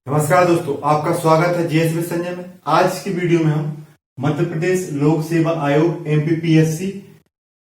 नमस्कार दोस्तों, आपका स्वागत है जीएसवी संजय में। आज की वीडियो में हम मध्य प्रदेश लोक सेवा आयोग MPPSC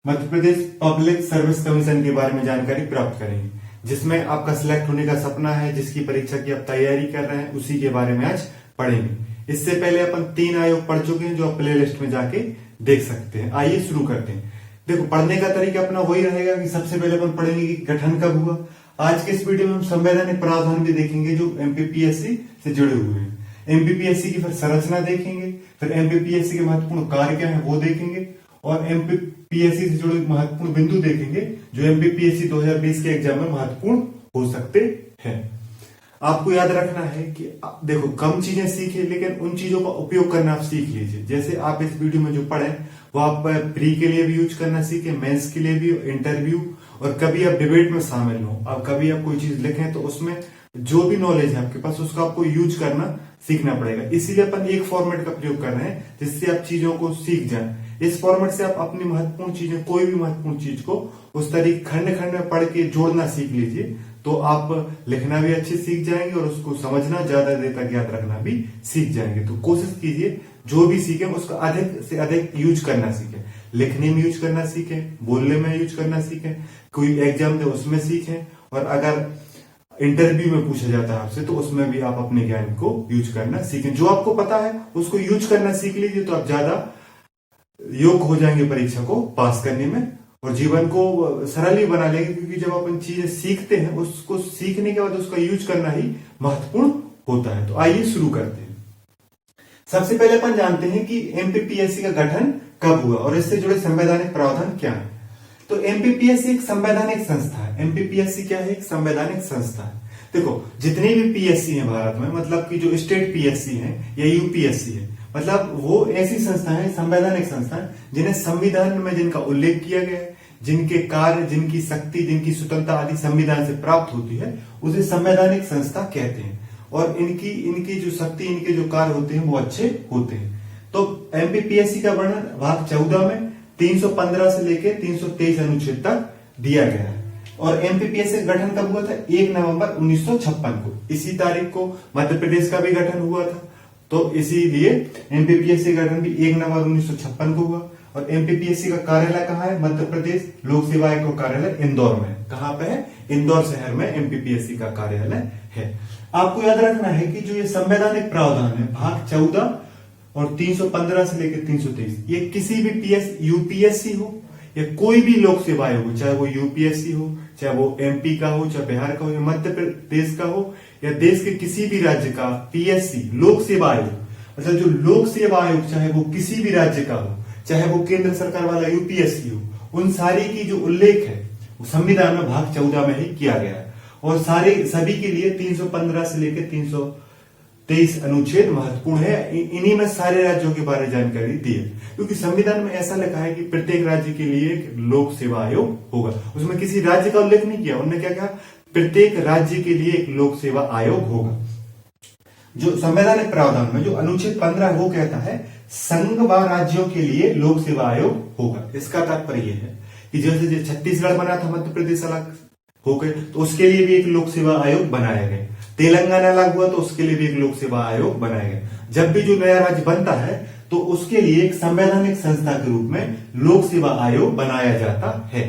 Madhya Pradesh public service commission के बारे में जानकारी प्राप्त करेंगे, जिसमें आपका सिलेक्ट होने का सपना है, जिसकी परीक्षा की आप तैयारी कर रहे हैं, उसी के बारे में आज पढ़ेंगे। इससे पहले अपन 3 आयोग पढ़ चुके हैं, जो आप प्ले लिस्ट में जाके देख सकते हैं। आइए शुरू करते हैं। देखो, पढ़ने का तरीका अपना वही रहेगा कि सबसे पहले अपन पढ़ेंगे कि गठन कब हुआ। आज के इस वीडियो में हम संवैधानिक प्रावधान भी देखेंगे जो एमपीपीएससी से जुड़े हुए हैं। एमपीपीएससी की फिर संरचना देखेंगे, फिर एमपीपीएससी के महत्वपूर्ण कार्य क्या है वो देखेंगे, और एमपीपीएससी से जुड़े महत्वपूर्ण बिंदु देखेंगे जो एमपीपीएससी 2020 के एग्जाम में महत्वपूर्ण हो सकते हैं। आपको याद रखना है कि देखो, कम चीजें सीखे लेकिन उन चीजों का उपयोग करना आप सीख लीजिए। जैसे आप इस वीडियो में जो पढ़े वो आप प्री के लिए भी यूज करना सीखे, मेंस के लिए भी, इंटरव्यू, और कभी आप डिबेट में शामिल हो, अब कभी आप कोई चीज लिखें तो उसमें जो भी नॉलेज है आपके पास उसका आपको यूज करना सीखना पड़ेगा। इसीलिए अपन एक फॉर्मेट का प्रयोग कर रहे हैं जिससे आप चीजों को सीख जाएं। इस फॉर्मेट से आप अपनी महत्वपूर्ण चीजें, कोई भी महत्वपूर्ण चीज को उस तरीके खंड खंड में पढ़ के जोड़ना सीख लीजिए, तो आप लिखना भी अच्छे सीख जाएंगे और उसको समझना, ज्यादा देर तक याद रखना भी सीख जाएंगे। तो कोशिश कीजिए जो भी सीखें उसका अधिक से अधिक यूज करना सीखें। लिखने में यूज करना सीखें, बोलने में यूज करना सीखें, कोई एग्जाम दे उसमें सीखें, और अगर इंटरव्यू में पूछा जाता है आपसे तो उसमें भी आप अपने ज्ञान को यूज करना सीखें। जो आपको पता है उसको यूज करना सीख लीजिए, तो आप ज्यादा योग्य हो जाएंगे परीक्षा को पास करने में, और जीवन को सरल ही बना लेंगे। क्योंकि जब अपन चीजें सीखते हैं, उसको सीखने के बाद उसका यूज करना ही महत्वपूर्ण होता है। तो आइए शुरू करते हैं। सबसे पहले अपन जानते हैं कि एमपीपीएससी का गठन कब हुआ और इससे जुड़े संवैधानिक प्रावधान क्या है। तो एमपीपीएससी एक संवैधानिक संस्था है। एमपीपीएससी क्या है? एक संवैधानिक संस्था है। देखो, जितने भी पीएससी हैं भारत में, मतलब कि जो स्टेट पीएससी है या यूपीएससी है, मतलब वो ऐसी संस्था है, संवैधानिक संस्था है, जिन्हें संविधान में जिनका उल्लेख किया गया है, जिनके कार्य, जिनकी शक्ति, जिनकी स्वतंत्रता आदि संविधान से प्राप्त होती है, उसे संवैधानिक संस्था कहते हैं। और इनकी जो शक्ति, इनके जो कार्य होते हैं वो अच्छे होते हैं। तो एमपीपीएससी का वर्णन भाग 14 में 315 से लेकर 323 अनुच्छेद तक दिया गया है। और एमपीपीएससी का गठन कब हुआ था? 1 नवंबर 1956 को। इसी तारीख को मध्य प्रदेश का भी गठन हुआ था, तो इसीलिए एमपीपीएससी का गठन भी 1 नवंबर 1956 को हुआ। और एमपीपीएससी का कार्यालय कहाँ है? मध्य प्रदेश लोक सेवा आयोग का कार्यालय इंदौर में है। कहाँ पे है? इंदौर शहर में एमपीपीएससी का कार्यालय है। आपको याद रखना है कि जो ये संवैधानिक प्रावधान है भाग 14 और 315 से लेकर 323, ये किसी भी यूपीएससी हो या कोई भी लोक सेवा आयोग हो, चाहे वो यूपीएससी हो, चाहे वो एमपी का हो, चाहे बिहार का हो, या मध्य प्रदेश का हो, या देश के किसी भी राज्य का पीएससी लोक सेवा आयोग, मतलब जो लोक सेवा आयोग चाहे वो किसी भी राज्य का हो, चाहे वो केंद्र सरकार वाला यूपीएससी हो, उन सारी की जो उल्लेख है वो संविधान में भाग 14 में ही किया गया है। और सभी के लिए 315 से लेकर 323 अनुच्छेद महत्वपूर्ण है। इन्हीं में सारे राज्यों के बारे में जानकारी दी है, क्योंकि संविधान में ऐसा लिखा है कि प्रत्येक राज्य के लिए एक लोक सेवा आयोग होगा। उसमें किसी राज्य का उल्लेख नहीं किया, उन्होंने क्या कहा? प्रत्येक राज्य के लिए एक लोक सेवा आयोग होगा। जो संवैधानिक प्रावधान में जो अनुच्छेद 15 है वो कहता है संघ व राज्यों के लिए लोक सेवा आयोग होगा। इसका तात्पर्य यह है कि जैसे छत्तीसगढ़ बना था, मध्य प्रदेश अलग हो गए, तो उसके लिए भी एक लोक सेवा आयोग बनाया गया। तेलंगाना अलग हुआ तो उसके लिए भी एक लोक सेवा आयोग बनाया गया। जब भी जो नया राज्य बनता है तो उसके लिए एक संवैधानिक संस्था के रूप में लोक सेवा आयोग बनाया जाता है।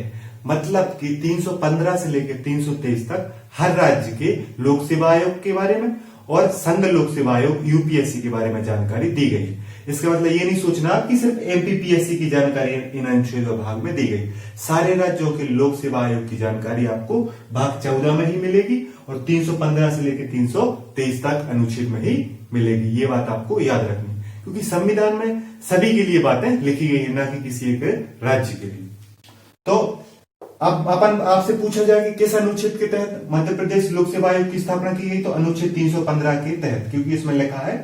मतलब कि 315 से लेकर 323 तक हर राज्य के लोक सेवा आयोग के बारे में और संघ लोक सेवा आयोग यूपीएससी के बारे में जानकारी दी गई। इसका मतलब ये नहीं सोचना कि सिर्फ एमपीपीएससी की जानकारी इन अनुच्छेद भाग में दी गई। सारे राज्यों के लोक सेवा आयोग की जानकारी आपको भाग 14 में ही मिलेगी और 315 से लेकर 323 तक अनुच्छेद में ही मिलेगी। ये बात आपको याद रखनी, क्योंकि संविधान में सभी के लिए बातें लिखी गई है, ना कि किसी एक राज्य के लिए। तो अब अपन आपसे पूछा जाए कि किस अनुच्छेद के तहत मध्य प्रदेश लोक सेवा आयोग की स्थापना की गई, तो अनुच्छेद 315 के तहत, क्योंकि इसमें लिखा है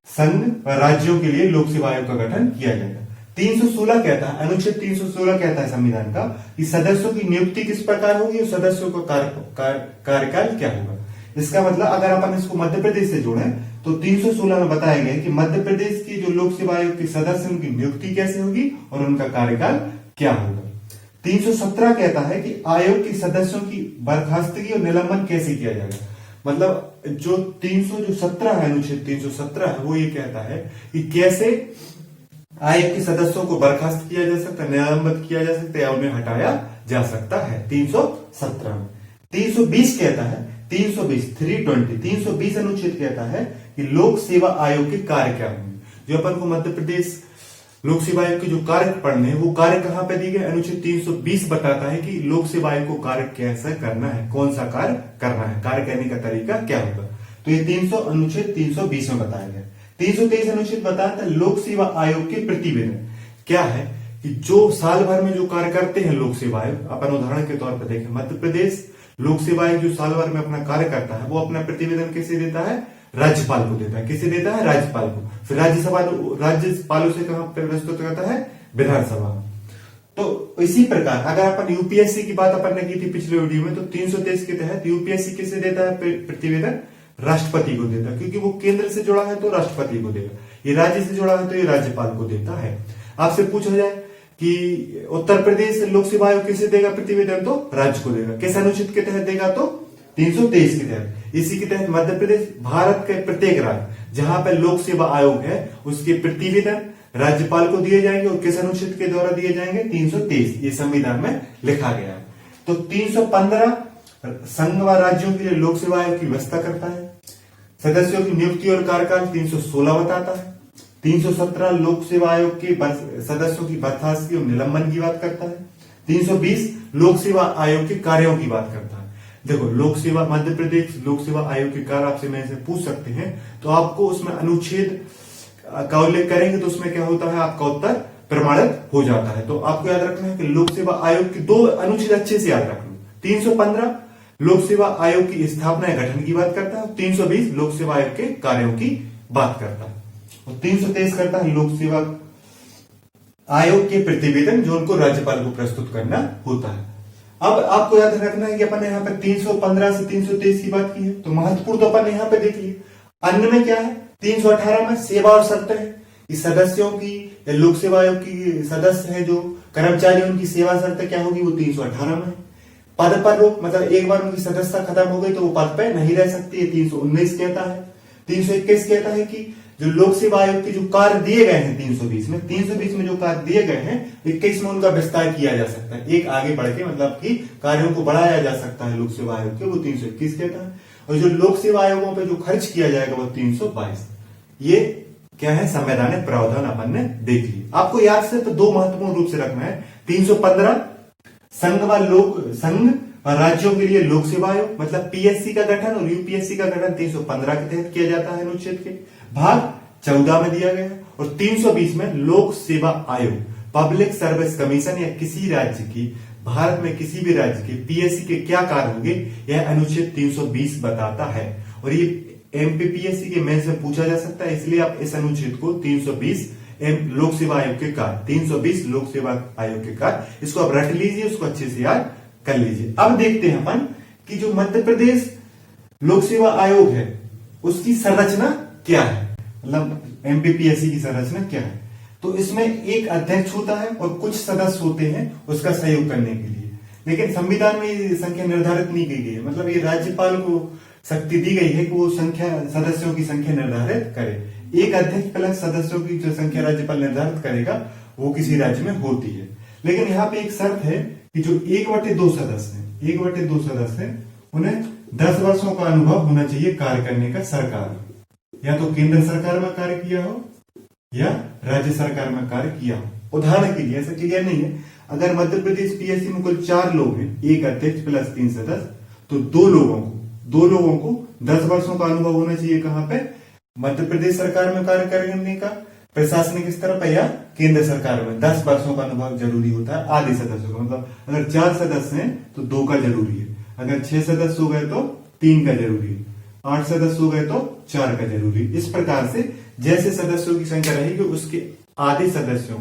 संघ व राज्यों के लिए लोक सेवा आयोग का गठन किया जाएगा। 316 कहता है, अनुच्छेद 316 कहता है संविधान का कि सदस्यों की नियुक्ति किस प्रकार होगी और सदस्यों का कार्यकाल क्या होगा। इसका मतलब अगर अपन इसको मध्य प्रदेश से जोड़ें तो 316 में बताया गया कि मध्य प्रदेश की जो लोक सेवा आयोग के सदस्य उनकी नियुक्ति कैसे होगी और उनका कार्यकाल क्या होगा। 317 कहता है कि आयोग के सदस्यों की बर्खास्तगी और निलंबन कैसे किया जाएगा। मतलब जो 317 है, अनुच्छेद 317 है, वो ये कहता है कि कैसे आयोग के सदस्यों को बर्खास्त किया जा सकता है, निलंबित किया जा सकता है या उन्हें हटाया जा सकता है 317 में। 320 कहता है, 320 अनुच्छेद कहता है कि लोक सेवा आयोग के कार्य क्या होंगे। जो अपन को मध्य प्रदेश लोक सेवा आयोग के जो कार्य पढ़ने हैं, वो कार्य कहां पे दिए गए, अनुच्छेद 320 बताता है कि लोक सेवा आयोग को कार्य कैसे करना है, कौन सा कार्य करना है, कार्य करने का तरीका क्या होगा। तो ये अनुच्छेद 320 में बताया गया। 323 अनुच्छेद बताता है लोक सेवा आयोग के प्रतिवेदन क्या है, कि जो साल भर में जो कार्य करते हैं लोक सेवा आयोग। अपन उदाहरण के तौर पर देखें, मध्य प्रदेश लोक सेवा आयोग जो साल भर में अपना कार्य करता है, वो अपना प्रतिवेदन कैसे देता है, राज्यपाल को देता है। किसे देता है, राज्यपाल को। फिर राज्यपालों से कहां प्रस्तुत करता है, विधानसभा। तो इसी प्रकार अगर अपन यूपीएससी की बात अपन ने की थी पिछले वीडियो में, तो 323 के तहत यूपीएससी किसे देता है प्रतिवेदन, राष्ट्रपति को देता है, क्योंकि वो केंद्र से जुड़ा है तो राष्ट्रपति को देगा, ये राज्य से जुड़ा है तो ये राज्यपाल को देता है। आपसे पूछा जाए कि उत्तर प्रदेश लोक सेवा आयोग किसे देगा प्रतिवेदन, तो राज्य को देगा। किस अनुच्छेद के तहत देगा, तो 323 के तहत। इसी के तहत मध्य प्रदेश भारत के प्रत्येक राज्य जहां पर लोक सेवा आयोग है, उसके प्रतिवेदन राज्यपाल को दिए जाएंगे। और किस अनुच्छेद के द्वारा दिए जाएंगे, 323, ये संविधान में लिखा गया है। तो 315 संघ व राज्यों के लिए लोक सेवा आयोग की व्यवस्था करता है। सदस्यों की नियुक्ति और कार्यकाल 316 बताता है। 317 लोक सेवा आयोग के सदस्यों की बर्खास्तगी और निलंबन की बात करता है। 320 लोक सेवा आयोग के कार्यों की बात करता है। देखो, लोक सेवा मध्य प्रदेश लोक सेवा आयोग के कार्य आपसे मैं पूछ सकते हैं, तो आपको उसमें अनुच्छेद का उल्लेख करेंगे तो उसमें क्या होता है, आपका उत्तर प्रमाणित हो जाता है। तो आपको याद रखना है कि लोक सेवा आयोग के 2 अनुच्छेद अच्छे से याद रख लो। 315 लोक सेवा आयोग की स्थापना या गठन की बात करता है। 320 लोक सेवा आयोग के कार्यों की बात करता है। और 323 करता है लोक सेवा आयोग के प्रतिवेदन जो उनको राज्यपाल को प्रस्तुत करना होता है। अब आपको याद रखना है कि अपन यहाँ पर 315 से 323 की बात की है, तो महत्वपूर्ण तो अपन यहाँ पे देख लिए। अन्य में क्या है, 318 में सेवा और शर्तें है, इस सदस्यों की या लोक सेवा आयोग की सदस्य है जो कर्मचारी, उनकी सेवा शर्तें क्या होगी, वो 318 में है। पद पर रोक, मतलब एक बार उनकी सदस्यता खत्म हो गई तो वो पद पर नहीं रह सकती है, 319 कहता है। 321 कहता है कि जो लोक सेवा आयोग के जो कार्य दिए गए हैं 320 में जो कार्य दिए गए हैं, 21 में उनका विस्तार किया जा सकता है, एक आगे बढ़ के, मतलब कि कार्यों को बढ़ाया जा सकता है लोक सेवा आयोग के, वो 321 कहता है। और जो लोक सेवा आयोगों पे जो खर्च किया जाएगा वो 322। ये क्या है, संवैधानिक प्रावधान अपन ने देख ली। आपको याद से तो 2 महत्वपूर्ण रूप से रखना है। 315 संघ और राज्यों के लिए लोक सेवा आयोग, मतलब पीएससी का गठन और यूपीएससी का गठन 315 के तहत किया जाता है अनुच्छेद के भाग 14 में दिया गया। और 320 में लोक सेवा आयोग पब्लिक सर्विस कमीशन या किसी राज्य की, भारत में किसी भी राज्य के पीएससी के क्या कार्य होंगे, यह अनुच्छेद 320 बताता है। और ये एमपीपीएससी के मेंस में पूछा जा सकता है, इसलिए आप इस अनुच्छेद को 320 लोक सेवा आयोग के कार्य, 320 लोक सेवा आयोग के कार्य, इसको आप रट लीजिए, उसको अच्छे से याद कर लीजिए। अब देखते हैं अपन कि जो मध्य प्रदेश लोक सेवा आयोग है उसकी संरचना क्या है, मतलब एमपीपीएससी की संरचना क्या है। तो इसमें एक अध्यक्ष होता है और कुछ सदस्य होते हैं उसका सहयोग करने के लिए, लेकिन संविधान में ये संख्या निर्धारित नहीं की गई है, मतलब ये राज्यपाल को शक्ति दी गई है कि वो सदस्यों की संख्या निर्धारित करे। एक अध्यक्ष प्लस सदस्यों की जो संख्या राज्यपाल निर्धारित करेगा वो किसी राज्य में होती है। लेकिन यहाँ पे एक शर्त है कि जो 1/2 सदस्य हैं उन्हें 10 वर्षों का अनुभव होना चाहिए कार्य करने का। सरकार या तो केंद्र सरकार में कार्य किया हो या राज्य सरकार में कार्य किया हो। उदाहरण के लिए, ऐसा क्लियर नहीं है, अगर मध्य प्रदेश पीएससी में कुल 4 लोग हैं, एक अध्यक्ष प्लस 3 सदस्य, तो 2 लोगों को 10 वर्षों का अनुभव होना चाहिए। कहां पे, मध्य प्रदेश सरकार में कार्य करने का, प्रशासनिक स्तर पर या केंद्र सरकार में 10 वर्षों का अनुभव जरूरी होता है आधे सदस्यों का। मतलब अगर 4 सदस्य हैं तो 2 का जरूरी है, अगर 6 सदस्य हो गए तो 3 का जरूरी है, 8 सदस्य हो गए तो 4 का जरूरी है। इस प्रकार से जैसे सदस्यों की संख्या रहेगी उसके आधे सदस्यों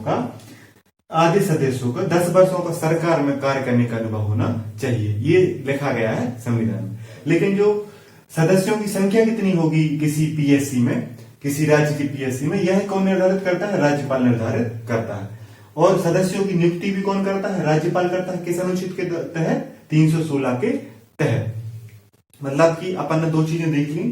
का 10 वर्षों का सरकार में कार्य करने का अनुभव होना चाहिए, ये लिखा गया है संविधान में। लेकिन जो सदस्यों की संख्या कितनी होगी किसी पीएससी में, किसी राज्य की पीएससी में, यह कौन निर्धारित करता है, राज्यपाल निर्धारित करता है। और सदस्यों की नियुक्ति भी कौन करता है, राज्यपाल करता है। किस अनुच्छेद के तहत, 316 के तहत। मतलब कि अपन ने दो चीजें देख ली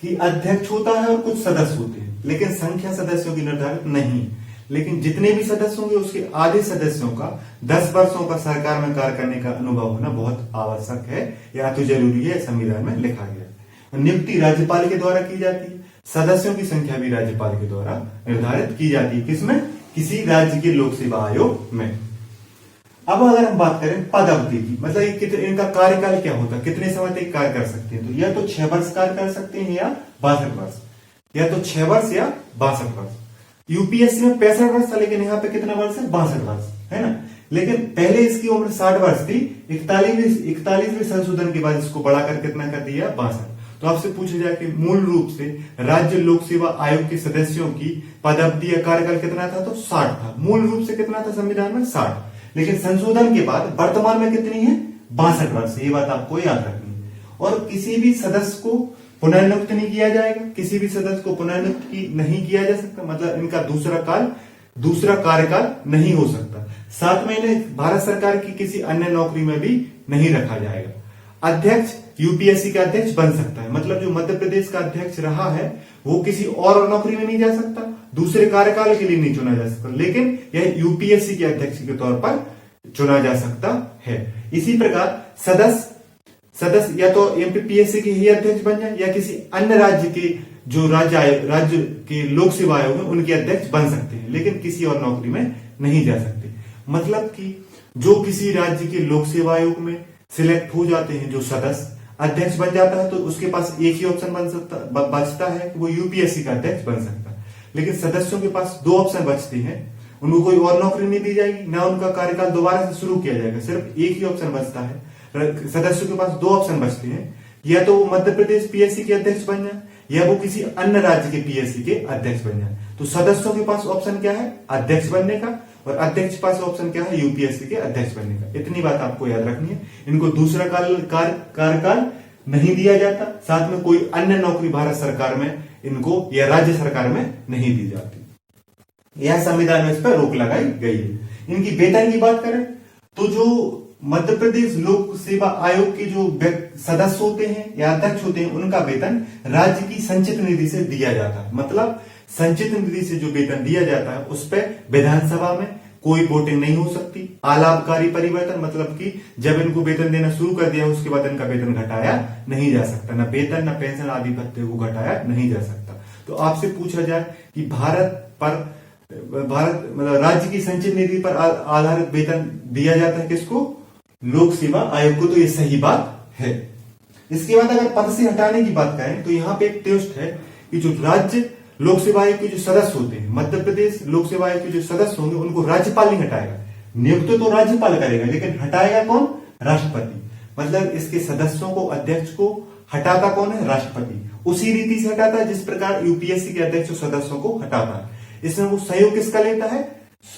कि अध्यक्ष होता है और कुछ सदस्य होते हैं, लेकिन संख्या सदस्यों की निर्धारित नहीं। लेकिन जितने भी सदस्य होंगे उसके आधे सदस्यों का 10 वर्षों का सरकार में कार्य करने का अनुभव होना बहुत आवश्यक है या तो जरूरी है, संविधान में लिखा गया है। नियुक्ति राज्यपाल के द्वारा की जाती है, सदस्यों की संख्या भी राज्यपाल के द्वारा निर्धारित की जाती है। किसमें? किसी राज्य के लोक सेवा आयोग में। अब अगर हम बात करें पद अवधि की, मतलब इनका कार्यकाल क्या होता है, कितने समय तक कार्य कर सकते हैं, तो या तो 6 वर्ष कार्य कर सकते हैं या 62 वर्ष, या तो 6 वर्ष या 62 वर्ष। यूपीएससी में 65 वर्ष था, लेकिन यहाँ पे कितना वर्ष है? 62 वर्ष है ना। लेकिन पहले इसकी उम्र 60 वर्ष थी, 41वें संशोधन के बाद इसको बढ़ाकर कितना कर दिया? 62। तो आपसे पूछा जाए कि मूल रूप से राज्य लोक सेवा आयोग के सदस्यों की पदावधि या कार्यकाल कितना था? तो 60 था। मूल रूप से कितना था संविधान में? 60। लेकिन संशोधन के बाद वर्तमान में कितनी है? 62 वर्ष। ये बात आपको याद रखनी है। और किसी भी सदस्य को पुनर्नियुक्त नहीं किया जाएगा, किसी भी सदस्य को पुनर्नियुक्त नहीं किया जा सकता, मतलब इनका दूसरा कार्यकाल नहीं हो सकता। साथ में इन्हें भारत सरकार की किसी अन्य नौकरी में भी नहीं रखा जाएगा। अध्यक्ष यूपीएससी का अध्यक्ष बन सकता है, मतलब जो मध्य प्रदेश का अध्यक्ष रहा है वो किसी और नौकरी में नहीं जा सकता, दूसरे कार्यकाल के लिए नहीं चुना जा सकता, लेकिन यह यूपीएससी के अध्यक्ष के तौर पर चुना जा सकता है। इसी प्रकार सदस्य या तो एमपीपीएससी के ही अध्यक्ष बन जाए या किसी अन्य राज्य के जो राज्य के लोक सेवा आयोग है उनके अध्यक्ष बन सकते हैं, लेकिन किसी और नौकरी में नहीं जा सकते। मतलब कि जो किसी राज्य के लोक सेवा आयोग में सिलेक्ट हो जाते हैं, जो सदस्य अध्यक्ष बन जाता है, तो उसके पास एक ही ऑप्शन बचता है कि वो यूपीएससी का अध्यक्ष बन सकता है। लेकिन सदस्यों के पास 2 ऑप्शन बचते हैं, उनको कोई और नौकरी नहीं दी जाएगी, ना उनका कार्यकाल दोबारा से शुरू किया जाएगा, सिर्फ एक ही ऑप्शन बचता है। सदस्यों के पास 2 ऑप्शन बचते हैं, या तो वो मध्य प्रदेश पीएससी के अध्यक्ष बन जाए या वो किसी अन्य राज्य के पीएससी के अध्यक्ष बन जाए। तो सदस्यों के पास ऑप्शन क्या है? अध्यक्ष बनने का, और अध्यक्ष के पास ऑप्शन क्या है? यूपीएससी के अध्यक्ष बनने का। इतनी बात आपको याद रखनी है। इनको दूसरा कार्यकाल नहीं दिया जाता, साथ में कोई अन्य नौकरी भारत सरकार में इनको या राज्य सरकार में नहीं दी जाती। यह संविधान में इस पर रोक लगाई गई है। इनकी वेतन की बात करें तो जो मध्य प्रदेश लोक सेवा आयोग के जो सदस्य होते हैं या अध्यक्ष होते हैं उनका वेतन राज्य की संचित निधि से दिया जाता है। मतलब संचित निधि से जो वेतन दिया जाता है उस पर विधानसभा में कोई वोटिंग नहीं हो सकती। अलाभकारी परिवर्तन, मतलब कि जब इनको वेतन देना शुरू कर दिया उसके बाद इनका वेतन घटाया नहीं जा सकता, न वेतन न पेंशन आदि भत्ते को घटाया नहीं जा सकता। तो आपसे पूछा जाए कि भारत मतलब राज्य की संचित निधि पर आधारित वेतन दिया जाता है किसको? लोक सेवा आयोग को। तो ये सही बात है। इसके बाद अगर पद से हटाने की बात करें तो यहाँ पे एक ट्विस्ट है कि जो राज्य लोक सेवा आयोग के जो सदस्य होते हैं, मध्य प्रदेश लोक सेवा आयोग के जो सदस्य होंगे उनको राज्यपाल नहीं हटाएगा। नियुक्त तो राज्यपाल करेगा, लेकिन हटाएगा कौन? राष्ट्रपति। मतलब इसके सदस्यों को, अध्यक्ष को हटाता कौन है? राष्ट्रपति। उसी रीति से हटाता है जिस प्रकार यूपीएससी के अध्यक्ष सदस्यों को हटाता है। इसमें वो सहयोग किसका लेता है?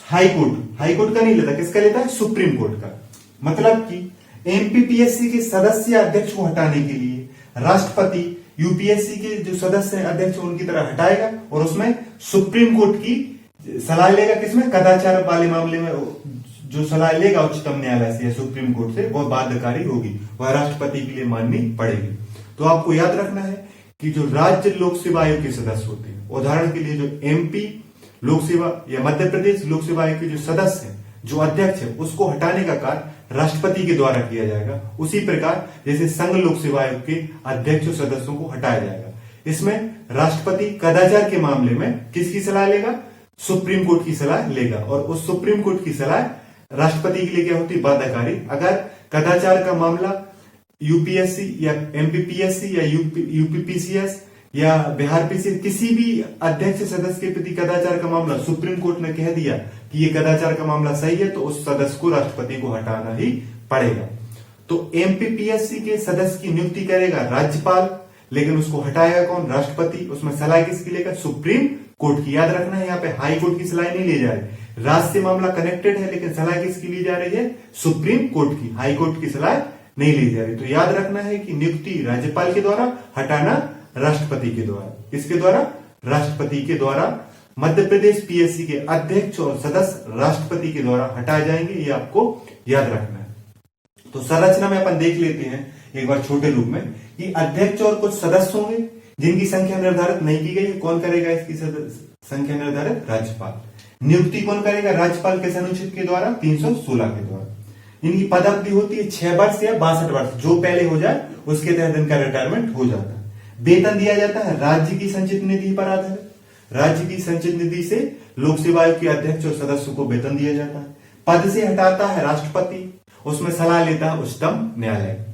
हाईकोर्ट का नहीं लेता, किसका लेता है? सुप्रीम कोर्ट का। मतलब कि एमपीपीएससी के सदस्य अध्यक्ष को हटाने के लिए राष्ट्रपति यूपीएससी के जो सदस्य हैं अध्यक्ष उनकी तरह हटाएगा, और उसमें सुप्रीम कोर्ट की सलाह लेगा। किसमें? कदाचार वाले मामले में जो सलाह लेगा उच्चतम न्यायालय से या सुप्रीम कोर्ट से, वह बाध्यकारी होगी, वह राष्ट्रपति के लिए माननी पड़ेगी। तो आपको याद रखना है कि जो राज्य लोक सेवा आयोग के सदस्य होते हैं, उदाहरण के लिए जो एमपी लोक सेवा या मध्य प्रदेश लोक सेवा आयोग के जो सदस्य हैं, जो अध्यक्ष है, उसको हटाने का कार्य राष्ट्रपति के द्वारा किया जाएगा। उसी प्रकार जैसे संघ लोक सेवा आयोग के अध्यक्ष और सदस्यों को हटाया जाएगा। इसमें राष्ट्रपति कदाचार के मामले में किसकी सलाह लेगा? सुप्रीम कोर्ट की सलाह लेगा, और उस सुप्रीम कोर्ट की सलाह राष्ट्रपति के लिए क्या होती? बाध्यकारी। अगर कदाचार का मामला यूपीएससी या एमपीपीएससी या यूपीपीसीएस या बिहार पीसीएस किसी भी अध्यक्ष सदस्य के प्रति कदाचार का मामला सुप्रीम कोर्ट ने कह दिया कि ये कदाचार का मामला सही है, तो उस सदस्य को राष्ट्रपति को हटाना ही पड़ेगा। तो एमपीपीएससी के सदस्य की नियुक्ति करेगा राज्यपाल, लेकिन उसको हटाएगा कौन? राष्ट्रपति। उसमें सलाह किसकी लेगा? सुप्रीम कोर्ट की। याद रखना है यहाँ पे हाई कोर्ट की सलाह नहीं ली जा रही। राज्य से मामला कनेक्टेड है, लेकिन सलाह किसकी ली जा रही है? सुप्रीम कोर्ट की। हाई कोर्ट की सलाह नहीं ली जा रही। तो याद रखना है कि नियुक्ति राज्यपाल के द्वारा, हटाना राष्ट्रपति के द्वारा। किसके द्वारा? राष्ट्रपति के द्वारा। मध्य प्रदेश पीएससी के अध्यक्ष और सदस्य राष्ट्रपति के द्वारा हटाए जाएंगे, ये आपको याद रखना है। तो संरचना में अपन देख लेते हैं एक बार छोटे रूप में कि अध्यक्ष और कुछ सदस्य होंगे जिनकी संख्या निर्धारित नहीं की गई है। कौन करेगा इसकी संख्या निर्धारित? राज्यपाल। नियुक्ति कौन करेगा? राज्यपाल किस अनुच्छेद के द्वारा? 316 के द्वारा। इनकी पदावधि होती है 6 वर्ष या 62 वर्ष, जो पहले हो जाए उसके तहत इनका रिटायरमेंट हो जाता है। वेतन दिया जाता है राज्य की संचित निधि पर आधारित। राज्य की संचित निधि से लोक सेवा आयोग के अध्यक्ष और सदस्यों को वेतन दिया जाता है। पद से हटाता है राष्ट्रपति, उसमें सलाह लेता है उच्चतम न्यायालय।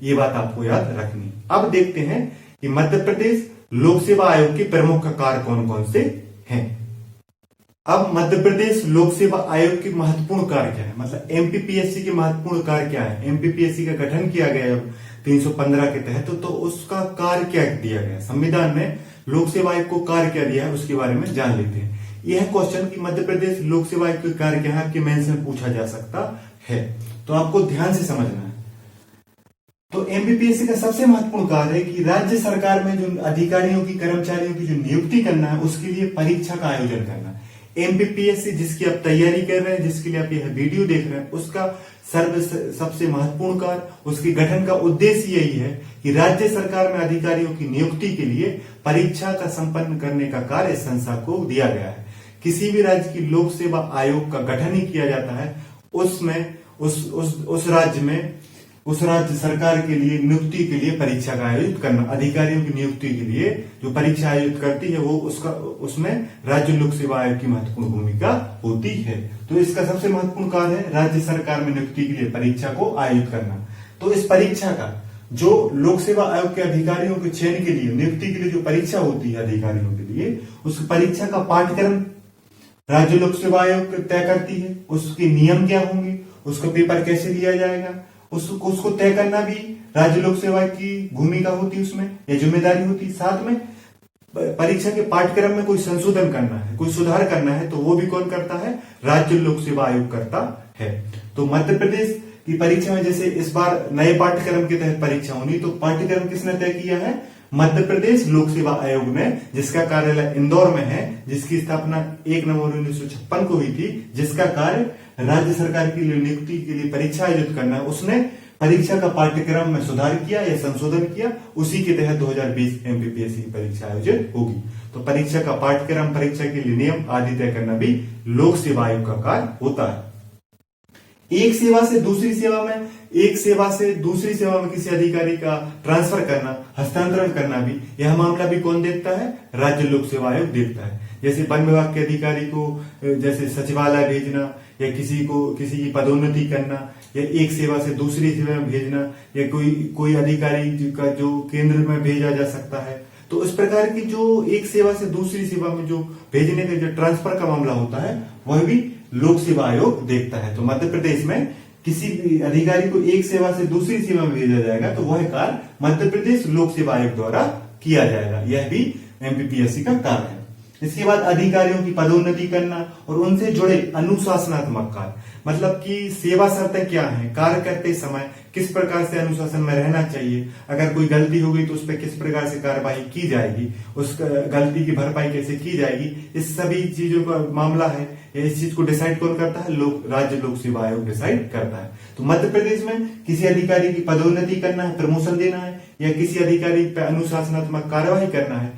ये बात आपको याद रखनी। अब देखते हैं कि मध्य प्रदेश लोक सेवा आयोग के प्रमुख कार्य कौन कौन से हैं। अब मध्य प्रदेश लोक सेवा आयोग के महत्वपूर्ण कार्य क्या है, मतलब एमपीपीएससी के महत्वपूर्ण कार्य क्या है। एमपीपीएससी का गठन किया गया 315 के तहत, तो उसका कार्य क्या दिया गया संविधान में, लोक सेवा आयोग को कार्य क्या दिया है उसके बारे में जान लेते हैं। यह क्वेश्चन कि मध्य प्रदेश लोक सेवा आयोग के कार्य क्या है आपके मेंस में पूछा जा सकता है, तो आपको ध्यान से समझना है। तो एमपीपीएससी का सबसे महत्वपूर्ण कार्य है कि राज्य सरकार में जो अधिकारियों की कर्मचारियों की जो नियुक्ति करना है उसके लिए परीक्षा का आयोजन करना है। एमपीपीएससी जिसकी आप तैयारी कर रहे हैं, जिसके लिए आप यह वीडियो देख रहे हैं, उसका सबसे महत्वपूर्ण कार्य, उसके गठन का उद्देश्य यही है कि राज्य सरकार में अधिकारियों की नियुक्ति के लिए परीक्षा का संपन्न करने का कार्य इस संस्था को दिया गया है। किसी भी राज्य की लोक सेवा आयोग का गठन ही किया जाता है, उसमें उस राज्य सरकार के लिए नियुक्ति के लिए परीक्षा का आयोजित करना। अधिकारियों की नियुक्ति के लिए जो परीक्षा आयोजित करती है वो उसमें राज्य लोक सेवा आयोग की महत्वपूर्ण भूमिका होती है। तो इसका सबसे महत्वपूर्ण कार्य है राज्य सरकार में नियुक्ति के लिए परीक्षा को आयोजित करना। तो इस परीक्षा का जो लोक सेवा आयोग के अधिकारियों के चयन के लिए, नियुक्ति के लिए जो परीक्षा होती है अधिकारियों के लिए, उस परीक्षा का पाठ्यक्रम राज्य लोक सेवा आयोग तय करती है। उसके नियम क्या होंगे, उसका पेपर कैसे लिया जाएगा, उसको तय करना भी राज्य लोक सेवा की भूमिका होती है, उसमें यह जिम्मेदारी होती है। साथ में परीक्षा के पाठ्यक्रम में कोई संशोधन करना है, कोई सुधार करना है, तो वो भी कौन करता है? राज्य लोक सेवा आयोग करता है। तो मध्य प्रदेश की परीक्षा में जैसे इस बार नए पाठ्यक्रम के तहत परीक्षा होनी, तो पाठ्यक्रम किसने तय किया है? मध्य प्रदेश लोक सेवा आयोग ने, जिसका कार्यालय इंदौर में है, जिसकी स्थापना 1 नवंबर 1956 को हुई थी, जिसका कार्य राज्य सरकार की नियुक्ति के लिए परीक्षा आयोजित करना है, उसने परीक्षा का पाठ्यक्रम में सुधार किया या संशोधन किया। उसी के तहत 2020 एमपीपीएससी की परीक्षा आयोजित होगी। तो परीक्षा का पाठ्यक्रम, परीक्षा के लिए नियम आदि तय करना भी लोक सेवा आयोग का कार्य होता है। एक सेवा से दूसरी सेवा में किसी अधिकारी का ट्रांसफर करना, हस्तांतरण करना भी, यह मामला भी कौन देखता है? राज्य लोक सेवा आयोग देखता है। जैसे वन विभाग के अधिकारी को जैसे सचिवालय भेजना, या किसी की पदोन्नति करना, या एक सेवा से दूसरी सेवा में भेजना, या कोई अधिकारी का जो केंद्र में भेजा जा सकता है। तो इस प्रकार की जो एक सेवा से दूसरी सेवा में जो भेजने का जो ट्रांसफर का मामला होता है, वह भी लोक सेवा आयोग देखता है। तो मध्य प्रदेश में किसी भी अधिकारी को एक सेवा से दूसरी सेवा में भेजा जाएगा, तो वह कार्य मध्य प्रदेश लोक सेवा आयोग द्वारा किया जाएगा। यह भी एमपीपीएससी का कार्य है। इसके बाद अधिकारियों की पदोन्नति करना और उनसे जुड़े अनुशासनात्मक कार्य, मतलब कि सेवा शर्तें क्या है, कार्य करते समय किस प्रकार से अनुशासन में रहना चाहिए, अगर कोई गलती हो गई तो उस पर किस प्रकार से कार्यवाही की जाएगी, उस गलती की भरपाई कैसे की जाएगी, इस सभी चीजों का मामला है। इस चीज को डिसाइड कौन करता है? राज्य लोक सेवा आयोग डिसाइड करता है। तो मध्य प्रदेश में किसी अधिकारी की पदोन्नति करना है, प्रमोशन देना है, या किसी अधिकारी पर अनुशासनात्मक कार्यवाही करना है,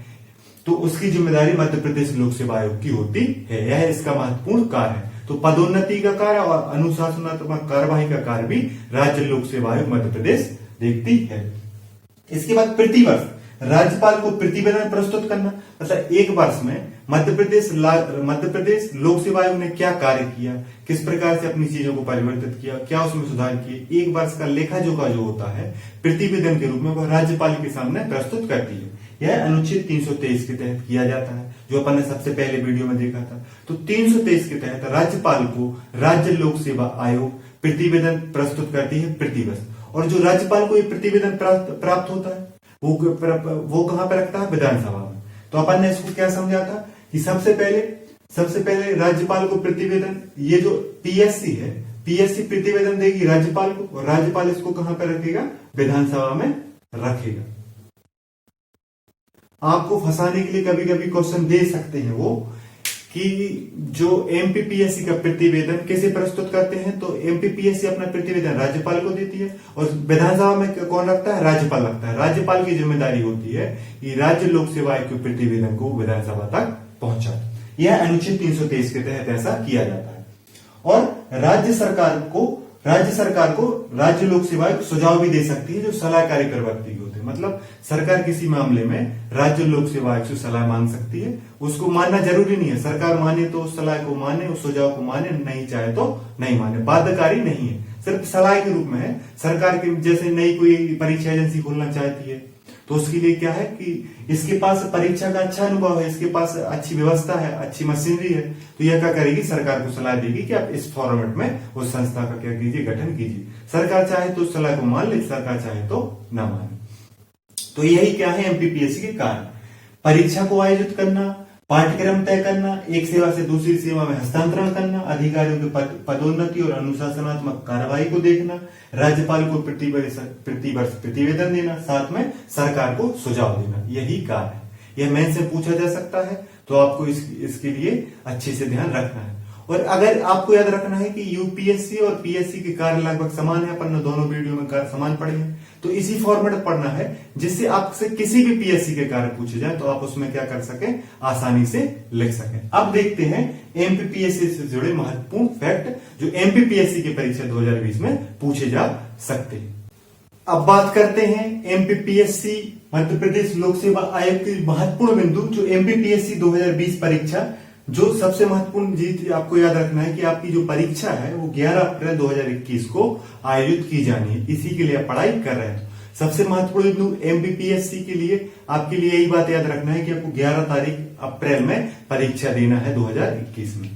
तो उसकी जिम्मेदारी मध्य प्रदेश लोक सेवा आयोग की होती है। यह इसका महत्वपूर्ण कार्य है। तो पदोन्नति का कार्य और अनुशासनात्मक कार्यवाही का कार्य भी राज्य लोक सेवा आयोग मध्य प्रदेश देखती है। इसके बाद प्रतिवर्ष राज्यपाल को प्रतिवेदन प्रस्तुत करना, मतलब एक वर्ष में मध्य प्रदेश लोक सेवा आयोग ने क्या कार्य किया, किस प्रकार से अपनी चीजों को परिवर्तित किया, क्या उसमें सुधार किए, एक वर्ष का लेखा जोखा जो होता है प्रतिवेदन के रूप में वह राज्यपाल के सामने प्रस्तुत करती है। यह अनुच्छेद 323 के तहत किया जाता है, जो अपन ने सबसे पहले वीडियो में देखा था। तो 323 के तहत राज्यपाल को राज्य लोक सेवा आयोग प्रतिवेदन प्रस्तुत करती है प्रतिवर्ष। और जो राज्यपाल को ये प्रतिवेदन प्राप्त होता है वो कहां पर रखता है? विधानसभा में। तो अपन ने इसको क्या समझा था कि सबसे पहले राज्यपाल को प्रतिवेदन, ये जो पीएससी है, पीएससी प्रतिवेदन देगी राज्यपाल को, और राज्यपाल इसको कहां पर रखेगा? विधानसभा में रखेगा। आपको फंसाने के लिए कभी कभी क्वेश्चन दे सकते हैं वो कि जो एमपीपीएससी का प्रतिवेदन कैसे प्रस्तुत करते हैं, तो एमपीपीएससी अपना प्रतिवेदन राज्यपाल को देती है और विधानसभा में कौन रखता है, राज्यपाल रखता है। राज्यपाल की जिम्मेदारी होती है कि राज्य लोक सेवा आयोग के प्रतिवेदन को विधानसभा तक पहुंचाए। यह अनुच्छेद 323 के तहत ऐसा किया जाता है। और राज्य सरकार को राज्य लोक सेवा आयोग सुझाव भी दे सकती है, जो सलाहकारी प्रवृत्ति के होते हैं। मतलब सरकार किसी मामले में राज्य लोक सेवा आयोग से सलाह मांग सकती है। उसको मानना जरूरी नहीं है, सरकार माने तो उस सलाह को माने, उस सुझाव को माने, नहीं चाहे तो नहीं माने, बाध्यकारी नहीं है, सिर्फ सलाह के रूप में है। सरकार के जैसे नई कोई परीक्षा एजेंसी खोलना चाहती है तो उसके लिए क्या है कि इसके पास परीक्षा का अच्छा अनुभव है, इसके पास अच्छी व्यवस्था है, अच्छी मशीनरी है, तो यह क्या करेगी, सरकार को सलाह देगी कि आप इस फॉर्मेट में उस संस्था का क्या कीजिए, गठन कीजिए। सरकार चाहे तो उस सलाह को मान ले, सरकार चाहे तो ना माने। तो यही क्या है एमपीपीएससी के कार्य, परीक्षा को आयोजित करना, पाठ्यक्रम तय करना, एक सेवा से दूसरी सेवा में हस्तांतरण करना, अधिकारियों की पदोन्नति और अनुशासनात्मक कार्रवाई को देखना, राज्यपाल को प्रति वर्ष प्रतिवेदन देना, साथ में सरकार को सुझाव देना, यही कार्य है। यह मेंस से पूछा जा सकता है, तो आपको इसके लिए अच्छे से ध्यान रखना है। और अगर आपको याद रखना है कि यूपीएससी और पीएससी के कार्य लगभग समान है, अपन ने दोनों वीडियो में कार्य समान पढ़े हैं, तो इसी फॉर्मेट पढ़ना है जिससे आपसे किसी भी पीएससी के कार्य पूछे जाए तो आप उसमें क्या कर सके, आसानी से लिख सके। अब देखते हैं एमपीपीएससी से जुड़े महत्वपूर्ण फैक्ट जो एमपीपीएससी की परीक्षा 2020 में पूछे जा सकते हैं। अब बात करते हैं एमपीपीएससी मध्य प्रदेश लोक सेवा आयोग के महत्वपूर्ण बिंदु, जो एमपीपीएससी 2020 परीक्षा, जो सबसे महत्वपूर्ण चीज आपको याद रखना है कि आपकी जो परीक्षा है वो 11 अप्रैल 2021 को आयोजित की जानी है। इसी के लिए आप पढ़ाई कर रहे हैं। सबसे महत्वपूर्ण बिंदु एमपीपीएससी के लिए आपके लिए यही बात याद रखना है कि आपको 11 तारीख अप्रैल में परीक्षा देना है 2021 में।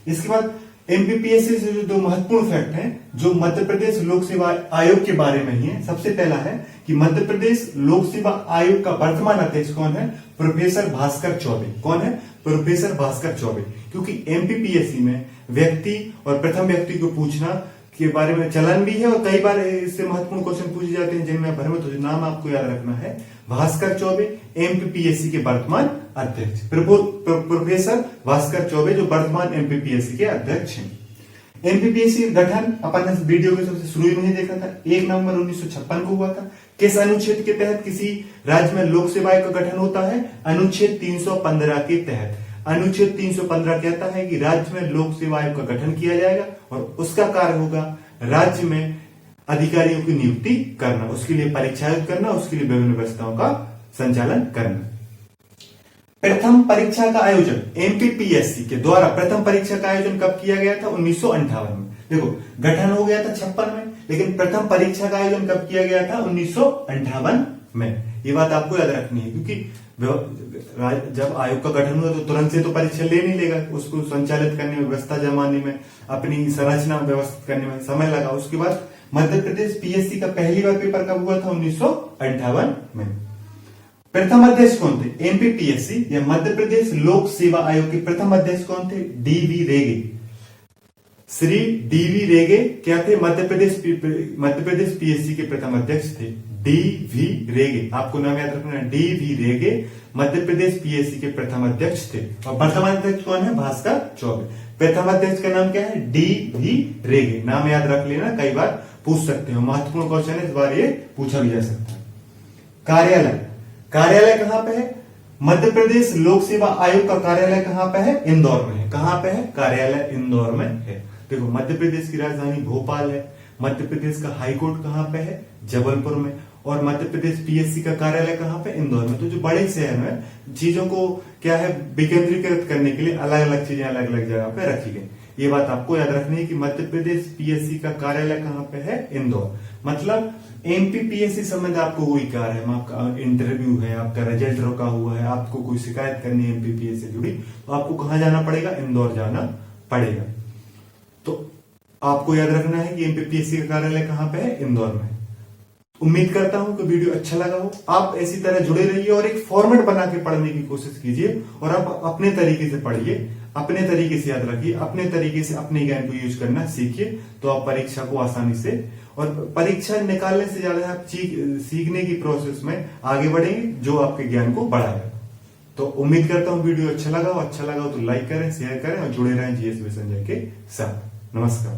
इसके बाद एमपीपीएससी से जो दो महत्वपूर्ण फैक्ट हैं जो मध्य प्रदेश लोक सेवा आयोग के बारे में ही है। सबसे पहला है कि मध्य प्रदेश लोक सेवा आयोग का वर्तमान अध्यक्ष कौन है, प्रोफेसर भास्कर चौबे। कौन है, प्रोफेसर भास्कर चौबे। क्योंकि एमपीपीएससी में व्यक्ति और प्रथम व्यक्ति को पूछना के बारे में चलन भी है और कई बार इससे महत्वपूर्ण क्वेश्चन पूछे जाते हैं जिनमें भ्रमित हो। नाम आपको याद रखना है, भास्कर चौबे एमपीपीएससी के वर्तमान अध्यक्ष, प्रोफेसर भास्कर चौबे जो वर्तमान एमपीपीएससी के अध्यक्ष हैं। एमपीपीएससी गठन अपन ने वीडियो के सबसे शुरू में ही देखा था, 1 नवंबर 1956 को हुआ था। किस अनुच्छेद के तहत किसी राज्य में लोक सेवा आयोग का गठन होता है, अनुच्छेद 315 के तहत। अनुच्छेद 315 कहता है कि राज्य में लोक सेवा आयोग का गठन किया जाएगा और उसका कार्य होगा राज्य में अधिकारियों की नियुक्ति करना, उसके लिए परीक्षा आयोजित करना, उसके लिए विभिन्न व्यवस्थाओं का संचालन करना। प्रथम परीक्षा का आयोजन एमपीपीएससी के द्वारा प्रथम परीक्षा का आयोजन कब किया गया था, 1958 में। देखो गठन हो गया था 56 में, लेकिन प्रथम परीक्षा का आयोजन कब किया गया था, 1958 में। ये बात आपको याद रखनी है क्योंकि जब आयोग का गठन हुआ तो तुरंत से तो परीक्षा ले नहीं लेगा, उसको संचालित करने में, व्यवस्था जमाने में, अपनी संरचना व्यवस्थित करने में समय लगा। उसके बाद मध्य प्रदेश पीएससी का पहली बार पेपर कब हुआ था, 1958 में। प्रथम अध्यक्ष कौन थे, एमपीपीएससी या मध्य प्रदेश लोक सेवा आयोग के प्रथम अध्यक्ष कौन थे, डीवी रेगे। श्री डीवी रेगे क्या थे, मध्य प्रदेश पीएससी के प्रथम अध्यक्ष थे। डीवी रेगे, आपको नाम याद रखना है, डीवी रेगे मध्य प्रदेश पीएससी के प्रथम अध्यक्ष थे। और वर्तमान अध्यक्ष कौन है, भास्कर चौबे। प्रथम अध्यक्ष का नाम क्या है, डीवी रेगे। नाम याद रख लेना, कई बार पूछ सकते हो, महत्वपूर्ण क्वेश्चन है, इस बार ये पूछा भी जा सकता है। कार्यालय कहां पे है, मध्य प्रदेश लोक सेवा आयोग का कार्यालय कहां पे है, इंदौर में है। कहां पे है, कार्यालय इंदौर में है। देखो मध्य प्रदेश की राजधानी भोपाल है, मध्य प्रदेश का हाईकोर्ट कहां पे है, जबलपुर में, और मध्य प्रदेश पीएससी का कार्यालय कहां पे, इंदौर में। तो जो बड़े शहर में चीजों को क्या है विकेंद्रीकृत करने के लिए अलग अलग चीजें अलग अलग जगह पे रखी गई। ये बात आपको याद रखनी है कि मध्य प्रदेश पीएससी का कार्यालय कहां पे है, इंदौर। मतलब एमपीपीएससी संबंध आपको कोई कार्य है, आपका इंटरव्यू है, आपका रिजल्ट रुका हुआ है, आपको कोई शिकायत करनी है एमपीपीएससी से जुड़ी, तो आपको कहां जाना पड़ेगा, इंदौर जाना पड़ेगा। तो आपको याद रखना है कि एमपीपीएससी का कार्यालय कहां पे है, इंदौर में। उम्मीद करता हूं कि वीडियो अच्छा लगा हो। आप इसी तरह जुड़े रहिए और एक फॉर्मेट बना के पढ़ने की कोशिश कीजिए और आप अपने तरीके से पढ़िए, अपने तरीके से याद रखिए, अपने तरीके से अपने ज्ञान को यूज करना सीखिए, तो आप परीक्षा को आसानी से, और परीक्षा निकालने से ज्यादा आप सीखने की प्रोसेस में आगे बढ़ेंगे जो आपके ज्ञान को बढ़ाएगा। तो तो उम्मीद करता हूं वीडियो अच्छा लगा हो तो लाइक करें, शेयर करें और जुड़े रहें जीएस विद संजय के साथ। नमस्कार।